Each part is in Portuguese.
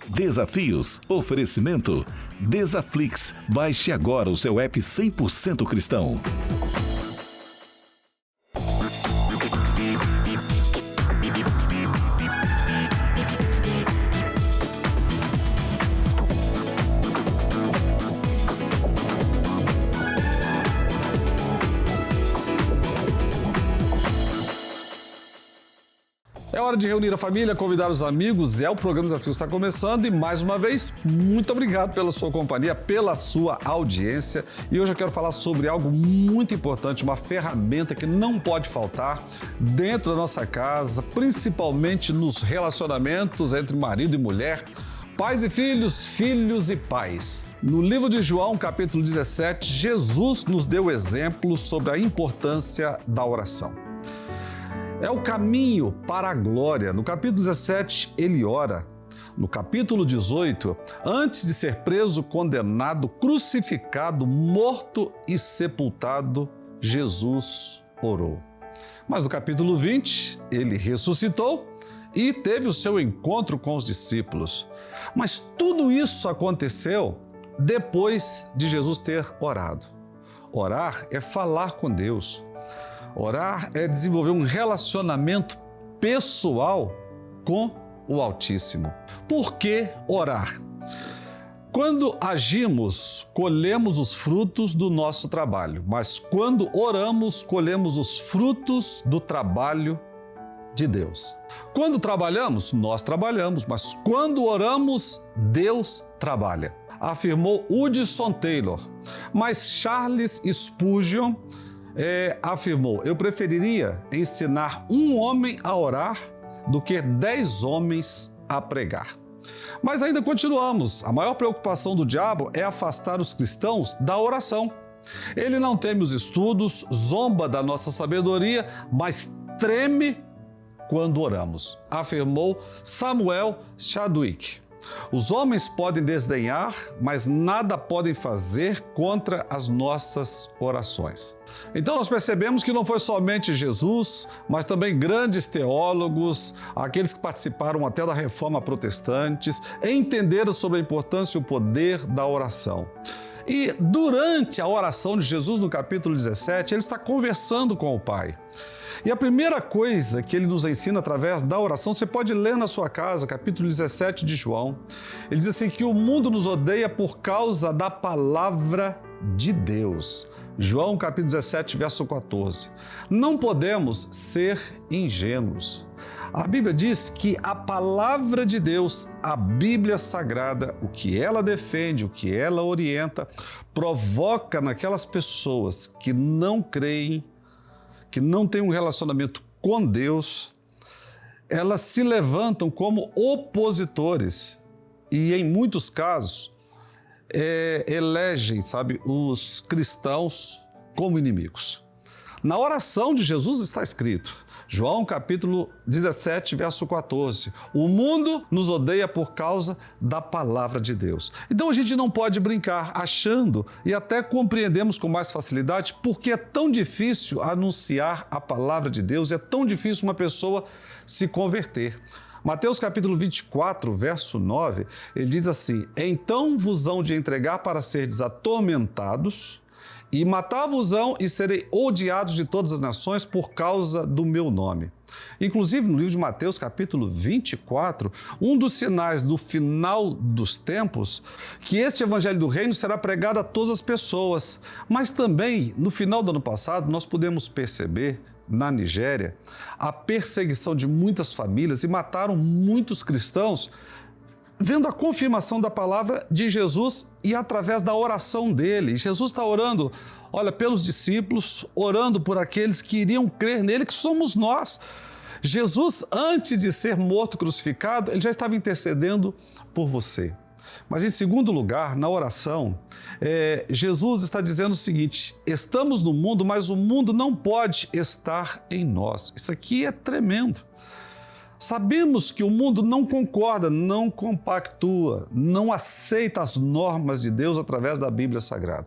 Desafios. Oferecimento. Desaflix. Baixe agora o seu app 100% cristão. É hora de reunir a família, convidar os amigos. O programa Desafios está começando e, mais uma vez, muito obrigado pela sua companhia, pela sua audiência. E hoje eu quero falar sobre algo muito importante, uma ferramenta que não pode faltar dentro da nossa casa, principalmente nos relacionamentos entre marido e mulher, pais e filhos, filhos e pais. No livro de João, capítulo 17, Jesus nos deu exemplos sobre a importância da oração. É o caminho para a glória. No capítulo 17, ele ora. No capítulo 18, antes de ser preso, condenado, crucificado, morto e sepultado, Jesus orou. Mas no capítulo 20, ele ressuscitou e teve o seu encontro com os discípulos. Mas tudo isso aconteceu depois de Jesus ter orado. Orar é falar com Deus. Orar é desenvolver um relacionamento pessoal com o Altíssimo. Por que orar? Quando agimos, colhemos os frutos do nosso trabalho, mas quando oramos, colhemos os frutos do trabalho de Deus. Quando trabalhamos, nós trabalhamos, mas quando oramos, Deus trabalha, afirmou Hudson Taylor. Mas Charles Spurgeon afirmou: eu preferiria ensinar um homem a orar do que 10 homens a pregar. Mas ainda continuamos. A maior preocupação do diabo é afastar os cristãos da oração. Ele não teme os estudos, zomba da nossa sabedoria, mas treme quando oramos, afirmou Samuel Chadwick. Os homens podem desdenhar, mas nada podem fazer contra as nossas orações. Então nós percebemos que não foi somente Jesus, mas também grandes teólogos, aqueles que participaram até da Reforma Protestante, entenderam sobre a importância e o poder da oração. E durante a oração de Jesus, no capítulo 17, ele está conversando com o Pai. E a primeira coisa que ele nos ensina através da oração, você pode ler na sua casa, capítulo 17 de João. Ele diz assim que o mundo nos odeia por causa da palavra de Deus. João capítulo 17, verso 14. Não podemos ser ingênuos. A Bíblia diz que a palavra de Deus, a Bíblia Sagrada, o que ela defende, o que ela orienta, provoca naquelas pessoas que não creem, que não têm um relacionamento com Deus, elas se levantam como opositores e, em muitos casos, elegem, os cristãos como inimigos. Na oração de Jesus está escrito, João capítulo 17, verso 14, o mundo nos odeia por causa da palavra de Deus. Então a gente não pode brincar achando e até compreendemos com mais facilidade porque é tão difícil anunciar a palavra de Deus, é tão difícil uma pessoa se converter. Mateus capítulo 24, verso 9, ele diz assim, então vos hão de entregar para serdes atormentados, e matar-vos-ão e serei odiados de todas as nações por causa do meu nome. Inclusive, no livro de Mateus, capítulo 24, um dos sinais do final dos tempos, que este evangelho do reino será pregado a todas as pessoas. Mas também, no final do ano passado, nós pudemos perceber, na Nigéria, a perseguição de muitas famílias e mataram muitos cristãos, vendo a confirmação da palavra de Jesus e através da oração dele. Jesus está orando, pelos discípulos, orando por aqueles que iriam crer nele, que somos nós. Jesus, antes de ser morto, crucificado, ele já estava intercedendo por você. Mas, em segundo lugar, na oração, Jesus está dizendo o seguinte, estamos no mundo, mas o mundo não pode estar em nós. Isso aqui é tremendo. Sabemos que o mundo não concorda, não compactua, não aceita as normas de Deus através da Bíblia Sagrada.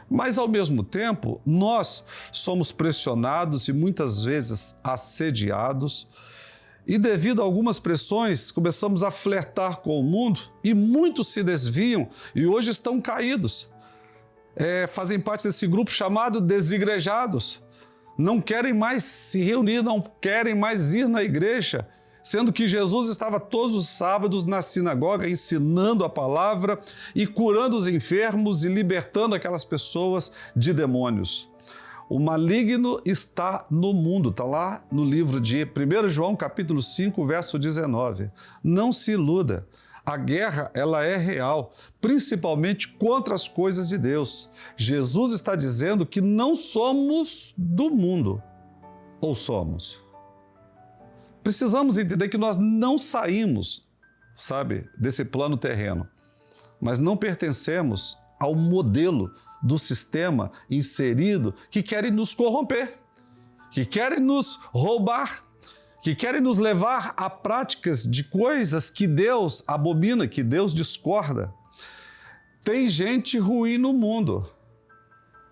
Mas, ao mesmo tempo, nós somos pressionados e muitas vezes assediados E devido a algumas pressões, começamos a flertar com o mundo e muitos se desviam e hoje estão caídos. Fazem parte desse grupo chamado desigrejados. Não querem mais se reunir, não querem mais ir na igreja, sendo que Jesus estava todos os sábados na sinagoga ensinando a palavra e curando os enfermos e libertando aquelas pessoas de demônios. O maligno está no mundo, está lá no livro de 1 João, capítulo 5, verso 19. Não se iluda, a guerra ela é real, principalmente contra as coisas de Deus. Jesus está dizendo que não somos do mundo, ou somos? Precisamos entender que nós não saímos, desse plano terreno, mas não pertencemos ao modelo do sistema inserido que querem nos corromper, que querem nos roubar, que querem nos levar a práticas de coisas que Deus abomina, que Deus discorda. Tem gente ruim no mundo.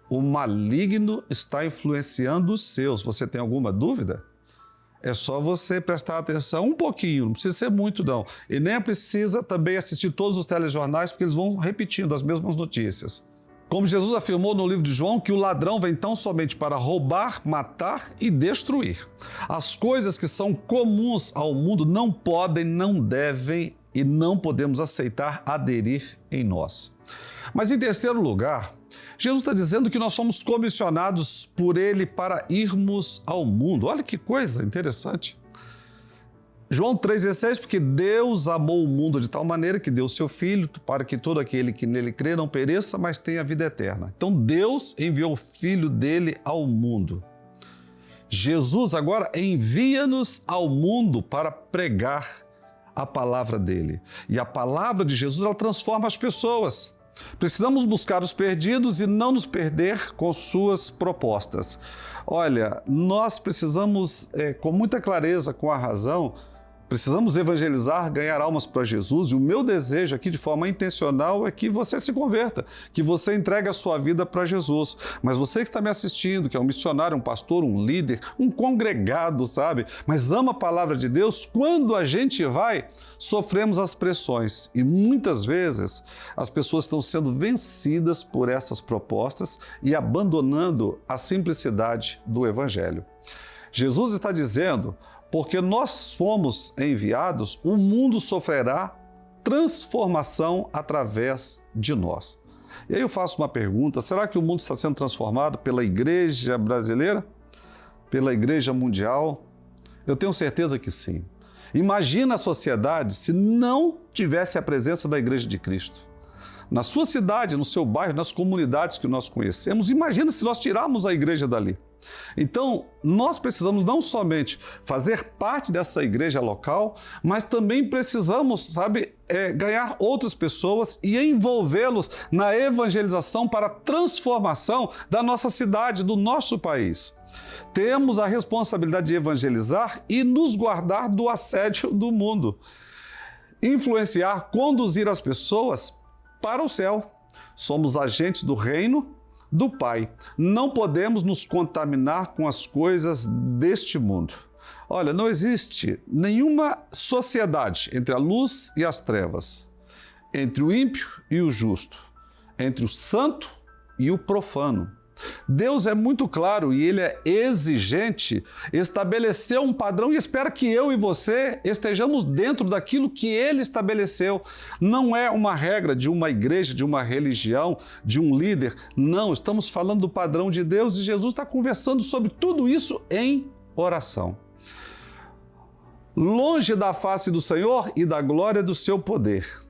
O maligno está influenciando os seus. Você tem alguma dúvida? É só você prestar atenção um pouquinho, não precisa ser muito não. E nem precisa também assistir todos os telejornais, porque eles vão repetindo as mesmas notícias. Como Jesus afirmou no livro de João, que o ladrão vem tão somente para roubar, matar e destruir. As coisas que são comuns ao mundo não podem, não devem e não podemos aceitar aderir em nós. Mas em terceiro lugar, Jesus está dizendo que nós somos comissionados por Ele para irmos ao mundo. Olha que coisa interessante. João 3,16, porque Deus amou o mundo de tal maneira que deu o seu Filho para que todo aquele que nele crê não pereça, mas tenha vida eterna. Então Deus enviou o Filho dele ao mundo. Jesus agora envia-nos ao mundo para pregar a palavra dele. E a palavra de Jesus, ela transforma as pessoas. Precisamos buscar os perdidos e não nos perder com suas propostas. Olha, nós precisamos, com muita clareza, com a razão, precisamos evangelizar, ganhar almas para Jesus, e o meu desejo aqui de forma intencional é que você se converta, que você entregue a sua vida para Jesus. Mas você que está me assistindo, que é um missionário, um pastor, um líder, um congregado, mas ama a palavra de Deus, quando a gente vai, sofremos as pressões e muitas vezes as pessoas estão sendo vencidas por essas propostas e abandonando a simplicidade do Evangelho. Jesus está dizendo: porque nós fomos enviados, o mundo sofrerá transformação através de nós. E aí eu faço uma pergunta: será que o mundo está sendo transformado pela igreja brasileira? Pela igreja mundial? Eu tenho certeza que sim. Imagina a sociedade se não tivesse a presença da Igreja de Cristo. Na sua cidade, no seu bairro, nas comunidades que nós conhecemos, imagina se nós tirarmos a igreja dali. Então, nós precisamos não somente fazer parte dessa igreja local, mas também precisamos, ganhar outras pessoas e envolvê-los na evangelização para a transformação da nossa cidade, do nosso país. Temos a responsabilidade de evangelizar e nos guardar do assédio do mundo. Influenciar, conduzir as pessoas para o céu. Somos agentes do reino do Pai. Não podemos nos contaminar com as coisas deste mundo. Olha, não existe nenhuma sociedade entre a luz e as trevas, entre o ímpio e o justo, entre o santo e o profano. Deus é muito claro e Ele é exigente, estabeleceu um padrão e espera que eu e você estejamos dentro daquilo que Ele estabeleceu. Não é uma regra de uma igreja, de uma religião, de um líder. Não, estamos falando do padrão de Deus e Jesus está conversando sobre tudo isso em oração. Longe da face do Senhor e da glória do seu poder.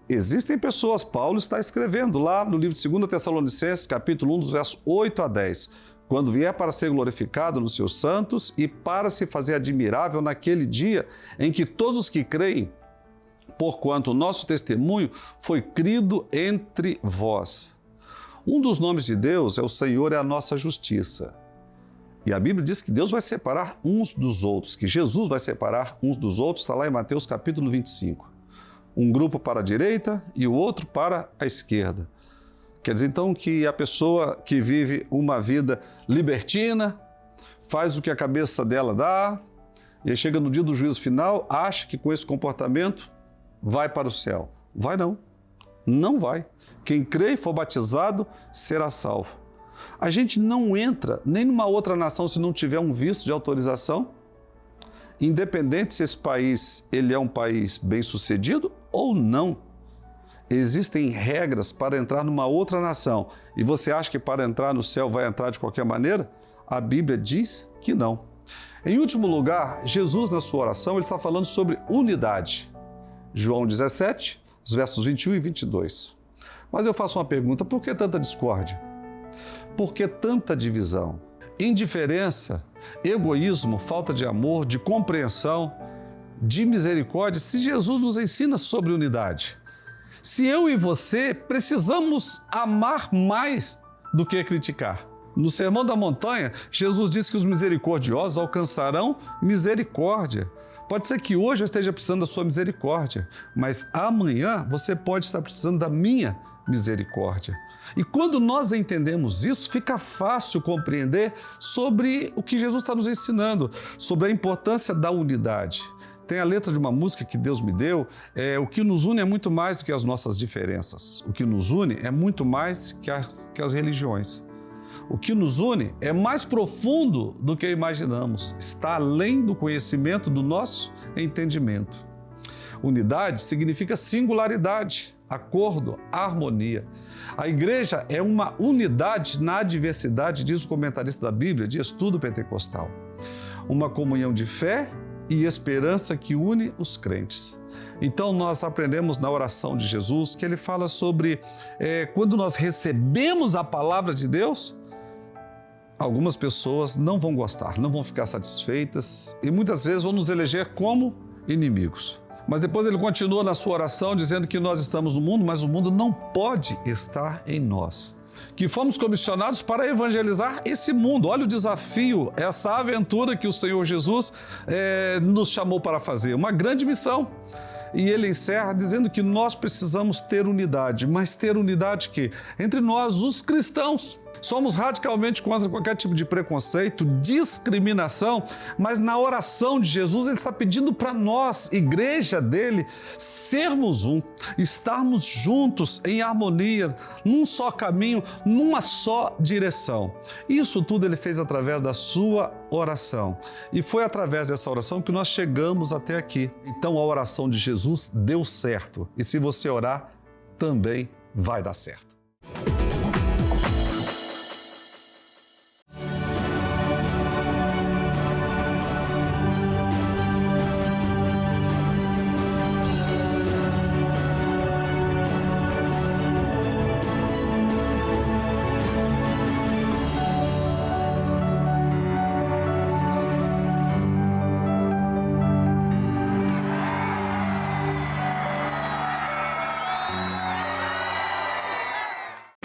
Existem pessoas, Paulo está escrevendo lá no livro de 2 Tessalonicenses, capítulo 1, dos versos 8 a 10. Quando vier para ser glorificado nos seus santos e para se fazer admirável naquele dia em que todos os que creem, porquanto o nosso testemunho foi crido entre vós. Um dos nomes de Deus é o Senhor, é a nossa justiça. E a Bíblia diz que Deus vai separar uns dos outros, que Jesus vai separar uns dos outros, está lá em Mateus capítulo 25. Um grupo para a direita e o outro para a esquerda. Quer dizer, então, que a pessoa que vive uma vida libertina, faz o que a cabeça dela dá, e aí chega no dia do juízo final, acha que com esse comportamento vai para o céu. Vai não. Não vai. Quem crê e for batizado será salvo. A gente não entra nem numa outra nação se não tiver um visto de autorização, independente se esse país ele é um país bem-sucedido ou não. Existem regras para entrar numa outra nação. E você acha que para entrar no céu vai entrar de qualquer maneira? A Bíblia diz que não. Em último lugar, Jesus, na sua oração, ele está falando sobre unidade. João 17, os versos 21 e 22. Mas eu faço uma pergunta, por que tanta discórdia? Por que tanta divisão? Indiferença, egoísmo, falta de amor, de compreensão, de misericórdia, se Jesus nos ensina sobre unidade. Se eu e você precisamos amar mais do que criticar. No Sermão da Montanha, Jesus disse que os misericordiosos alcançarão misericórdia. Pode ser que hoje eu esteja precisando da sua misericórdia, mas amanhã você pode estar precisando da minha misericórdia. E quando nós entendemos isso, fica fácil compreender sobre o que Jesus está nos ensinando, sobre a importância da unidade. Tem a letra de uma música que Deus me deu, o que nos une é muito mais do que as nossas diferenças. O que nos une é muito mais que as religiões. O que nos une é mais profundo do que imaginamos, está além do conhecimento do nosso entendimento. Unidade significa singularidade, acordo, harmonia. A igreja é uma unidade na diversidade, diz o comentarista da Bíblia, de estudo pentecostal. Uma comunhão de fé e esperança que une os crentes. Então nós aprendemos na oração de Jesus que ele fala sobre quando nós recebemos a palavra de Deus, algumas pessoas não vão gostar, não vão ficar satisfeitas e muitas vezes vão nos eleger como inimigos. Mas depois ele continua na sua oração dizendo que nós estamos no mundo, mas o mundo não pode estar em nós. Que fomos comissionados para evangelizar esse mundo. Olha o desafio, essa aventura que o Senhor Jesus nos chamou para fazer. Uma grande missão. E ele encerra dizendo que nós precisamos ter unidade. Mas ter unidade que? Entre nós, os cristãos. Somos radicalmente contra qualquer tipo de preconceito, discriminação, mas na oração de Jesus ele está pedindo para nós, igreja dele, sermos um, estarmos juntos em harmonia, num só caminho, numa só direção. Isso tudo ele fez através da sua oração. E foi através dessa oração que nós chegamos até aqui. Então a oração de Jesus deu certo. E se você orar, também vai dar certo.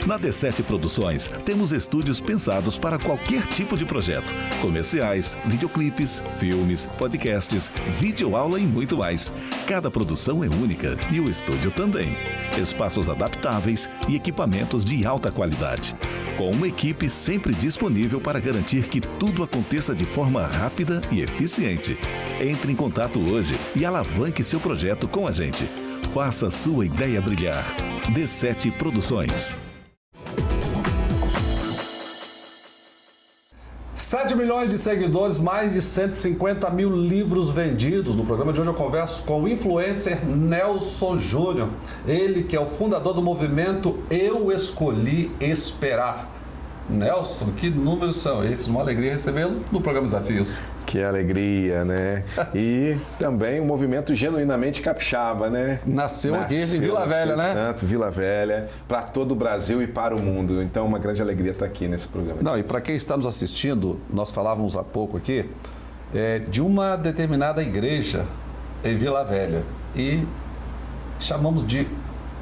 Na D7 Produções, temos estúdios pensados para qualquer tipo de projeto. Comerciais, videoclipes, filmes, podcasts, videoaula e muito mais. Cada produção é única e o estúdio também. Espaços adaptáveis e equipamentos de alta qualidade. Com uma equipe sempre disponível para garantir que tudo aconteça de forma rápida e eficiente. Entre em contato hoje e alavanque seu projeto com a gente. Faça sua ideia brilhar. D7 Produções. 7 milhões de seguidores, mais de 150 mil livros vendidos. No programa de hoje eu converso com o influencer Nelson Júnior. Ele que é o fundador do movimento Eu Escolhi Esperar. Nelson, que números são esses? Uma alegria recebê-lo no programa Desafios. Que alegria, né? E também um movimento genuinamente capixaba, né? Nasceu aqui em Vila Velha, né? Santo, Vila Velha, para todo o Brasil e para o mundo. Então, uma grande alegria estar aqui nesse programa. Não, e para quem está nos assistindo, nós falávamos há pouco aqui de uma determinada igreja em Vila Velha e chamamos de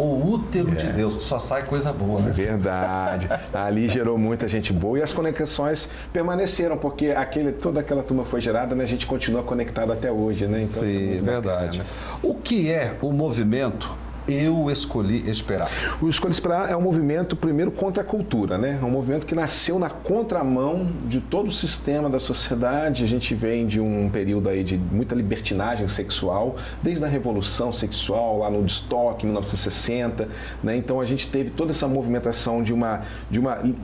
o útero de Deus, que só sai coisa boa, né? Verdade. Ali gerou muita gente boa e as conexões permaneceram, porque toda aquela turma foi gerada, né? A gente continua conectado até hoje, né? Então, sim, verdade. Bacana. O que é o movimento Eu Escolhi Esperar? O Escolha Esperar é um movimento, primeiro, contra a cultura, né? É um movimento que nasceu na contramão de todo o sistema da sociedade. A gente vem de um período aí de muita libertinagem sexual, desde a Revolução Sexual, lá no Woodstock, em 1960, né? Então a gente teve toda essa movimentação de uma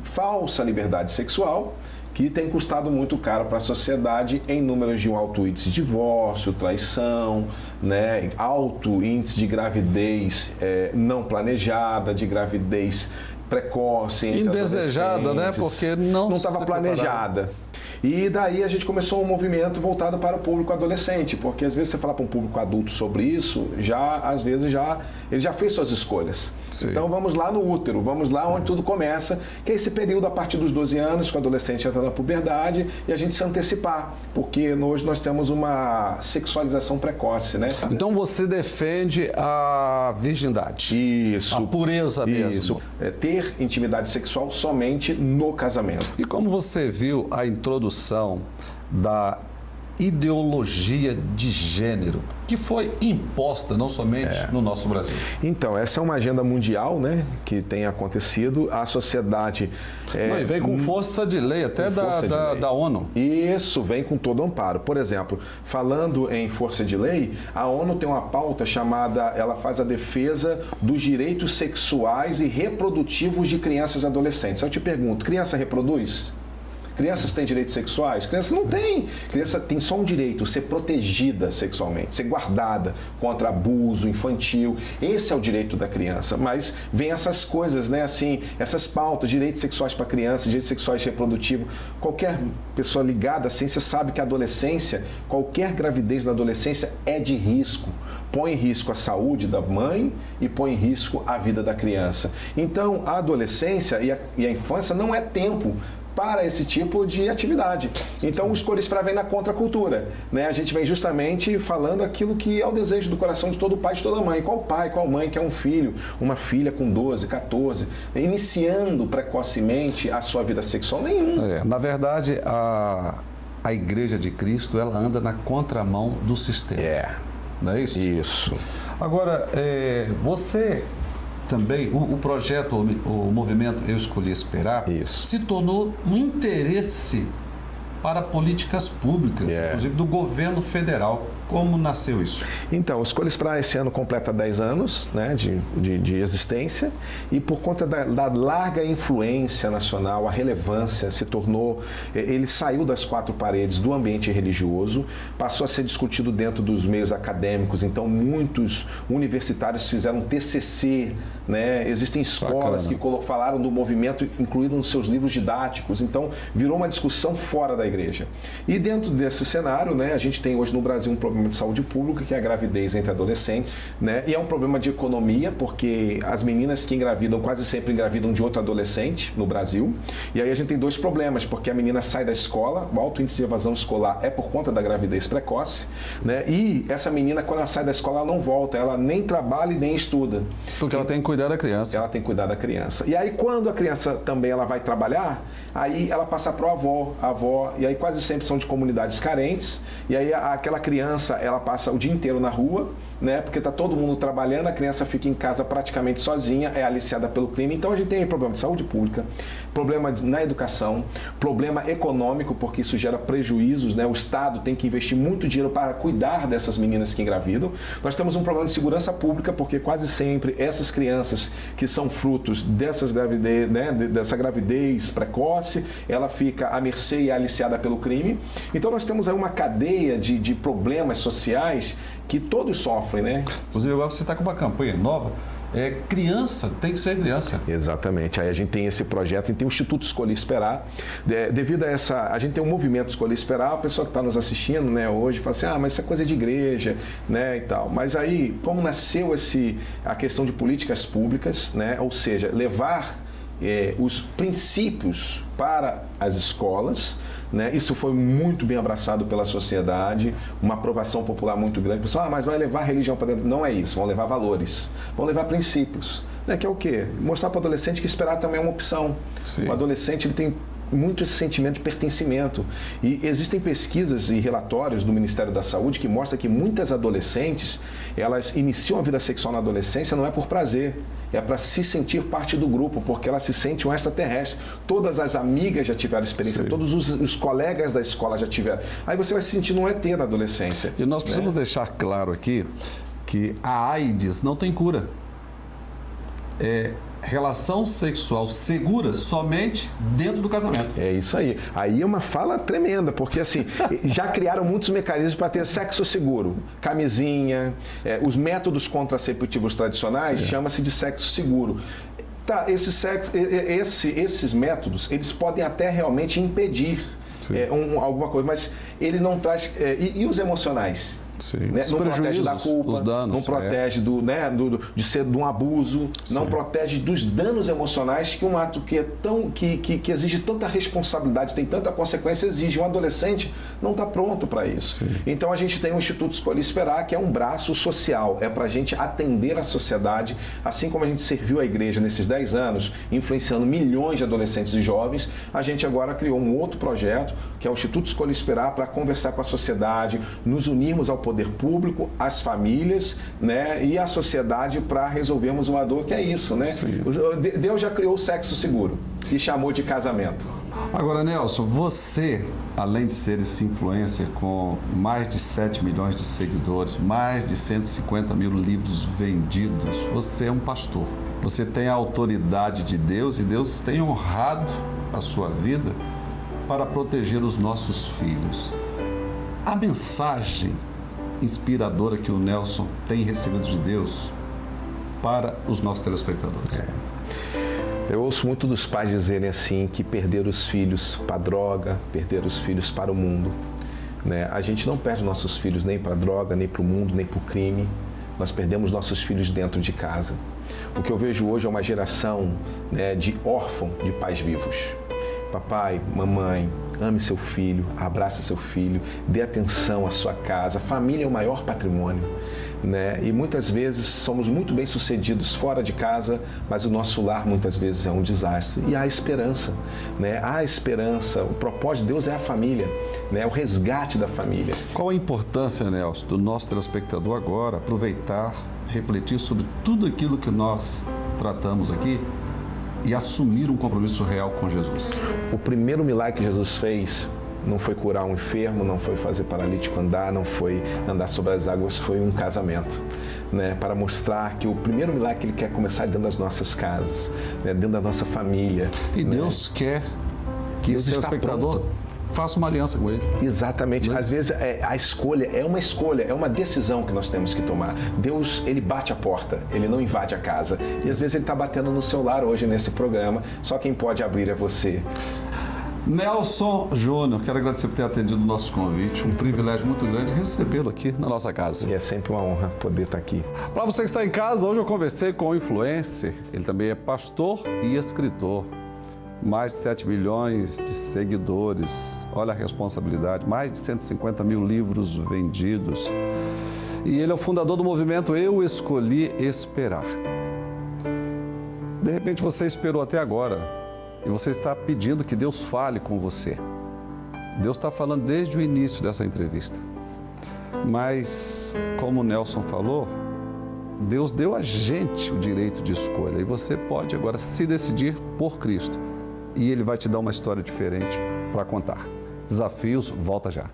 falsa liberdade sexual, que tem custado muito caro para a sociedade em números de um alto índice de divórcio, traição, né, alto índice de gravidez não planejada, de gravidez precoce. Indesejada, né? Porque não estava planejada. E daí a gente começou um movimento voltado para o público adolescente, porque às vezes você fala para um público adulto sobre isso, às vezes ele já fez suas escolhas. Sim. Então vamos lá no útero, vamos lá onde tudo começa, que é esse período a partir dos 12 anos, que o adolescente entra na puberdade, e a gente se antecipar, porque hoje nós temos uma sexualização precoce, né? Então você defende a virgindade. Isso. A pureza mesmo. Isso. É ter intimidade sexual somente no casamento. E como você viu a introdução da ideologia de gênero, que foi imposta não somente no nosso Brasil? Então, essa é uma agenda mundial, né, que tem acontecido. A sociedade... e vem com força de lei, até da ONU. Isso, vem com todo amparo. Por exemplo, falando em força de lei, a ONU tem uma pauta chamada, ela faz a defesa dos direitos sexuais e reprodutivos de crianças e adolescentes. Eu te pergunto, criança reproduz? Crianças têm direitos sexuais? Crianças não têm. Criança tem só um direito, ser protegida sexualmente, ser guardada contra abuso infantil. Esse é o direito da criança. Mas vem essas coisas, né? Assim, essas pautas, direitos sexuais para criança, direitos sexuais reprodutivos. Qualquer pessoa ligada à ciência sabe que a adolescência, qualquer gravidez na adolescência é de risco. Põe em risco a saúde da mãe e põe em risco a vida da criança. Então, a adolescência e a infância não é tempo para esse tipo de atividade. Então, o Escolha Esperar vem na contracultura, né? A gente vem justamente falando aquilo que é o desejo do coração de todo pai e de toda mãe. Qual pai, qual mãe quer um filho, uma filha com 12, 14, iniciando precocemente a sua vida sexual? Nenhum. Na verdade, a Igreja de Cristo, ela anda na contramão do sistema. Não é isso? Isso. Agora, você... Também, o projeto, o movimento Eu Escolhi Esperar, se tornou um interesse para políticas públicas, inclusive do governo federal. Como nasceu isso? Então, o Escolha Esperar esse ano completa 10 anos, né, de existência, e por conta da larga influência nacional, a relevância se tornou, ele saiu das quatro paredes do ambiente religioso, passou a ser discutido dentro dos meios acadêmicos. Então muitos universitários fizeram TCC, né, existem escolas que falaram do movimento incluído nos seus livros didáticos. Então virou uma discussão fora da igreja. E dentro desse cenário, né, a gente tem hoje no Brasil um problema de saúde pública, que é a gravidez entre adolescentes, né? E é um problema de economia, porque as meninas que engravidam quase sempre engravidam de outro adolescente no Brasil. E aí a gente tem dois problemas, porque a menina sai da escola, o alto índice de evasão escolar é por conta da gravidez precoce, né? E essa menina, quando ela sai da escola, ela não volta, ela nem trabalha e nem estuda. Porque ela tem que cuidar da criança. Ela tem que cuidar da criança. E aí quando a criança também ela vai trabalhar, aí ela passa para a avó, e aí quase sempre são de comunidades carentes, e aí aquela criança, ela passa o dia inteiro na rua, né? Porque está todo mundo trabalhando, a criança fica em casa praticamente sozinha, é aliciada pelo crime. Então a gente tem problema de saúde pública, problema na educação, problema econômico, porque isso gera prejuízos, né? O Estado tem que investir muito dinheiro para cuidar dessas meninas que engravidam. Nós temos um problema de segurança pública, porque quase sempre essas crianças que são frutos dessas gravidez, né? Dessa gravidez precoce, ela fica à mercê e aliciada pelo crime. Então nós temos aí uma cadeia de problemas sociais que todos sofrem, né? Inclusive, agora você está com uma campanha nova, criança tem que ser criança. Exatamente, aí a gente tem esse projeto, a gente tem o Instituto Escolhi Esperar, devido a a gente tem um movimento Escolhi Esperar, a pessoa que está nos assistindo, né, hoje fala assim, mas isso é coisa de igreja, né, e tal. Mas aí, como nasceu a questão de políticas públicas, né, ou seja, levar os princípios para as escolas, né? Isso foi muito bem abraçado pela sociedade, uma aprovação popular muito grande. O pessoal, mas vai levar a religião para dentro? Não é isso, vão levar valores, vão levar princípios, né? Que é o quê? Mostrar para o adolescente que esperar também é uma opção. Sim. O adolescente ele tem muito esse sentimento de pertencimento. E existem pesquisas e relatórios do Ministério da Saúde que mostram que muitas adolescentes, elas iniciam a vida sexual na adolescência não é por prazer, é para se sentir parte do grupo, porque ela se sente um extraterrestre. Todas as amigas já tiveram experiência, Sim. todos os colegas da escola já tiveram. Aí você vai se sentir um ET na adolescência. E nós precisamos deixar claro aqui que a AIDS não tem cura. Relação sexual segura somente dentro do casamento. É isso aí. Aí é uma fala tremenda, porque assim, já criaram muitos mecanismos para ter sexo seguro. Camisinha, os métodos contraceptivos tradicionais chama-se de sexo seguro. Tá, esses métodos, eles podem até realmente impedir alguma coisa, mas ele não traz... E os emocionais? Né? Não protege da culpa, os danos, não protege de ser de um abuso, não protege dos danos emocionais que um ato que exige tanta responsabilidade, tem tanta consequência, exige. Um adolescente não está pronto para isso. Sim. Então a gente tem o Instituto Escolha e Esperar, que é um braço social, é para a gente atender a sociedade, assim como a gente serviu a igreja nesses 10 anos, influenciando milhões de adolescentes e jovens, a gente agora criou um outro projeto, que é o Instituto Escolha e Esperar, para conversar com a sociedade, nos unirmos ao poder público, as famílias, né, e a sociedade para resolvermos uma dor que é isso, né? Sim. Deus já criou o sexo seguro e chamou de casamento. Agora, Nelson, você, além de ser esse influencer com mais de 7 milhões de seguidores, mais de 150 mil livros vendidos, você é um pastor. Você tem a autoridade de Deus e Deus tem honrado a sua vida para proteger os nossos filhos. A mensagem inspiradora que o Nelson tem recebido de Deus para os nossos telespectadores. Eu ouço muito dos pais dizerem assim que perderam os filhos para a droga, perderam os filhos para o mundo. Né? A gente não perde nossos filhos nem para a droga, nem para o mundo, nem para o crime. Nós perdemos nossos filhos dentro de casa. O que eu vejo hoje é uma geração, né, de órfãos de pais vivos. Papai, mamãe, ame seu filho, abrace seu filho, dê atenção à sua casa. A família é o maior patrimônio, né? E muitas vezes somos muito bem sucedidos fora de casa, mas o nosso lar muitas vezes é um desastre. E há esperança, né? Há esperança. O propósito de Deus é a família, né? O resgate da família. Qual a importância, Nelson, do nosso telespectador agora aproveitar, refletir sobre tudo aquilo que nós tratamos aqui e assumir um compromisso real com Jesus? O primeiro milagre que Jesus fez não foi curar um enfermo, não foi fazer paralítico andar, não foi andar sobre as águas, foi um casamento, né? Para mostrar que o primeiro milagre que Ele quer começar dentro das nossas casas, né? Dentro da nossa família. E né? Deus quer que esse telespectador faça uma aliança com Ele. Exatamente. Às vezes a escolha, é uma decisão que nós temos que tomar. Deus, Ele bate a porta, Ele não invade a casa. E às vezes Ele está batendo no seu lar hoje nesse programa, só quem pode abrir é você. Nelson Júnior, quero agradecer por ter atendido o nosso convite. Um privilégio muito grande recebê-lo aqui na nossa casa. E é sempre uma honra poder estar aqui. Para você que está em casa, hoje eu conversei com um influencer. Ele também é pastor e escritor. Mais de 7 milhões de seguidores. Olha a responsabilidade. Mais de 150 mil livros vendidos. E ele é o fundador do movimento Eu Escolhi Esperar. De repente você esperou até agora. E você está pedindo que Deus fale com você. Deus está falando desde o início dessa entrevista. Mas, como o Nelson falou, Deus deu a gente o direito de escolha. E você pode agora se decidir por Cristo. E Ele vai te dar uma história diferente para contar. Desafios, volta já.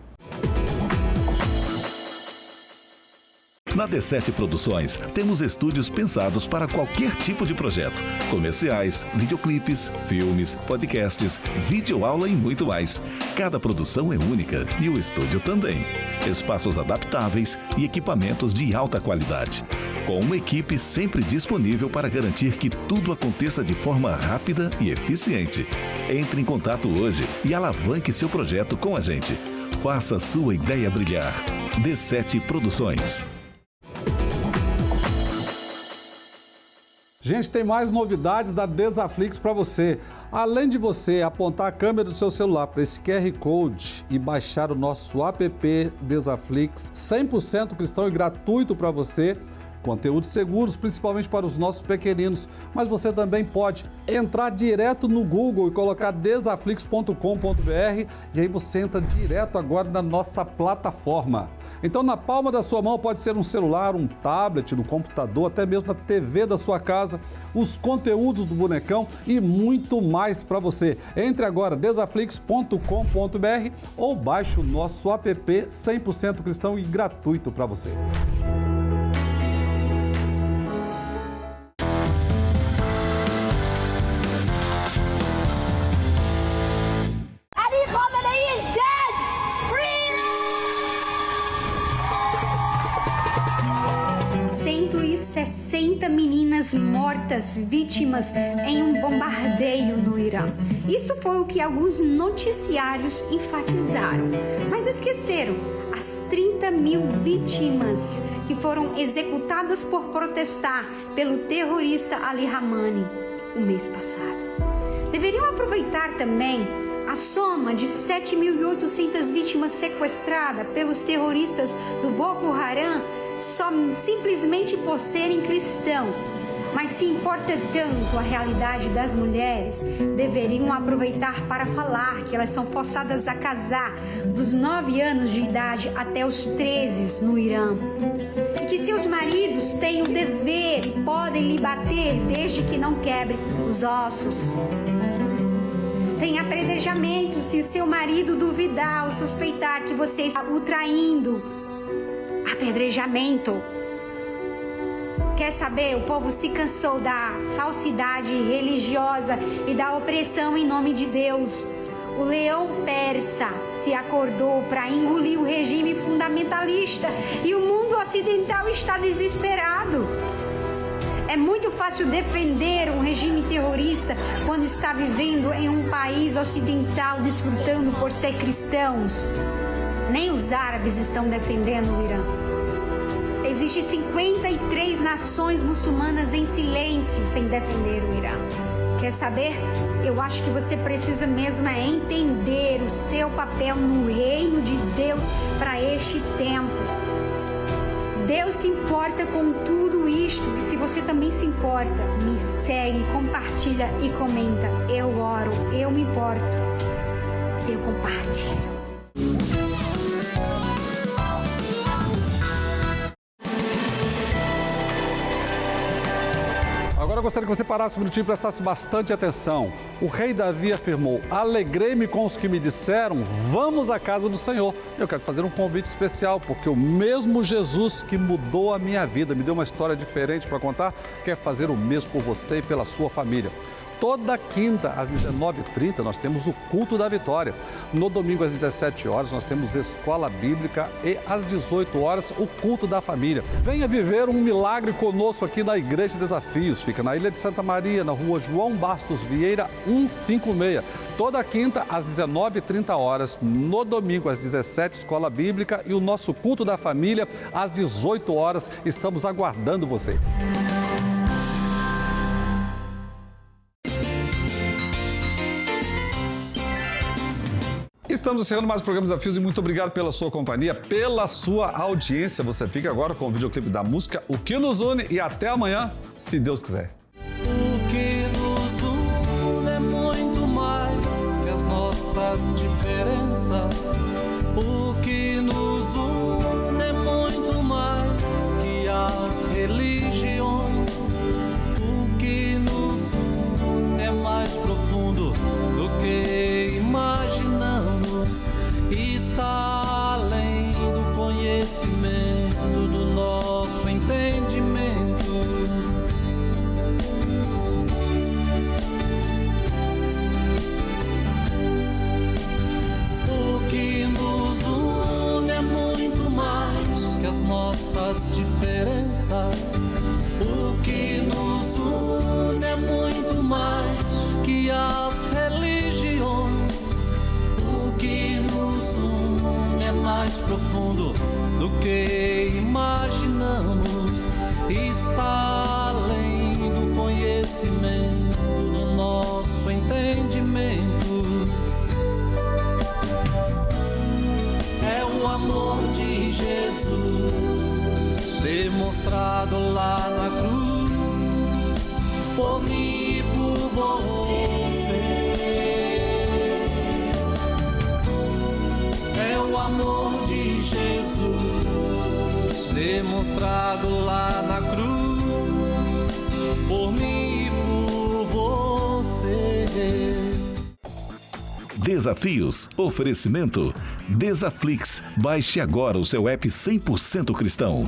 Na D7 Produções, temos estúdios pensados para qualquer tipo de projeto. Comerciais, videoclipes, filmes, podcasts, videoaula e muito mais. Cada produção é única e o estúdio também. Espaços adaptáveis e equipamentos de alta qualidade. Com uma equipe sempre disponível para garantir que tudo aconteça de forma rápida e eficiente. Entre em contato hoje e alavanque seu projeto com a gente. Faça sua ideia brilhar. D7 Produções. Gente, tem mais novidades da Desaflix para você. Além de você apontar a câmera do seu celular para esse QR Code e baixar o nosso app Desaflix 100% cristão e gratuito para você, conteúdos seguros, principalmente para os nossos pequeninos. Mas você também pode entrar direto no Google e colocar desaflix.com.br e aí você entra direto agora na nossa plataforma. Então, na palma da sua mão pode ser um celular, um tablet, no computador, até mesmo na TV da sua casa, os conteúdos do Bonecão e muito mais para você. Entre agora, desaflix.com.br ou baixe o nosso app 100% cristão e gratuito para você. Meninas mortas, vítimas em um bombardeio no Irã. Isso foi o que alguns noticiários enfatizaram, mas esqueceram as 30.000 vítimas que foram executadas por protestar pelo terrorista Ali Khamenei o mês passado. Deveriam aproveitar também a soma de 7.800 vítimas sequestradas pelos terroristas do Boko Haram simplesmente por serem cristãos. Mas se importa tanto a realidade das mulheres, deveriam aproveitar para falar que elas são forçadas a casar dos 9 anos de idade até os 13 no Irã. E que seus maridos têm o dever e podem lhe bater desde que não quebre os ossos. Tem apedrejamento se seu marido duvidar ou suspeitar que você está o traindo. Apedrejamento. Quer saber? O povo se cansou da falsidade religiosa e da opressão em nome de Deus. O leão persa se acordou para engolir o regime fundamentalista e o mundo ocidental está desesperado. É muito fácil defender um regime terrorista quando está vivendo em um país ocidental desfrutando por ser cristãos. Nem os árabes estão defendendo o Irã. Existem 53 nações muçulmanas em silêncio sem defender o Irã. Quer saber? Eu acho que você precisa mesmo entender o seu papel no reino de Deus para este tempo. Deus se importa com tudo isto e se você também se importa, me segue, compartilha e comenta. Eu oro, eu me importo, eu compartilho. Agora eu gostaria que você parasse um minutinho e prestasse bastante atenção. O rei Davi afirmou: alegrei-me com os que me disseram, vamos à casa do Senhor. Eu quero fazer um convite especial, porque o mesmo Jesus que mudou a minha vida, me deu uma história diferente para contar, quer fazer o mesmo por você e pela sua família. Toda quinta, às 19h30, nós temos o Culto da Vitória. No domingo, às 17 horas, nós temos Escola Bíblica e às 18 horas, o Culto da Família. Venha viver um milagre conosco aqui na Igreja Desafios. Fica na Ilha de Santa Maria, na rua João Bastos Vieira, 156. Toda quinta, às 19h30 horas. No domingo, às 17h, Escola Bíblica e o nosso Culto da Família, às 18 horas. Estamos aguardando você. Estamos encerrando mais o programa Desafios e muito obrigado pela sua companhia, pela sua audiência. Você fica agora com o videoclipe da música O Que Nos Une e até amanhã, se Deus quiser. O que nos une é muito mais que as nossas diferenças. O que nos une é muito mais que as religiões. O que nos une é mais profundo do que imaginamos. Está além do conhecimento, do nosso entendimento. O que nos une é muito mais que as nossas diferenças. O que nos une é muito mais que as religiões. O que nos une é mais profundo do que imaginamos. Está além do conhecimento, do nosso entendimento. É o amor de Jesus. demonstrado lá na cruz, por mim e por você. É o amor de Jesus, demonstrado lá na cruz, por mim e por você. Desafios. Oferecimento. Desaflix. Baixe agora o seu app 100% cristão.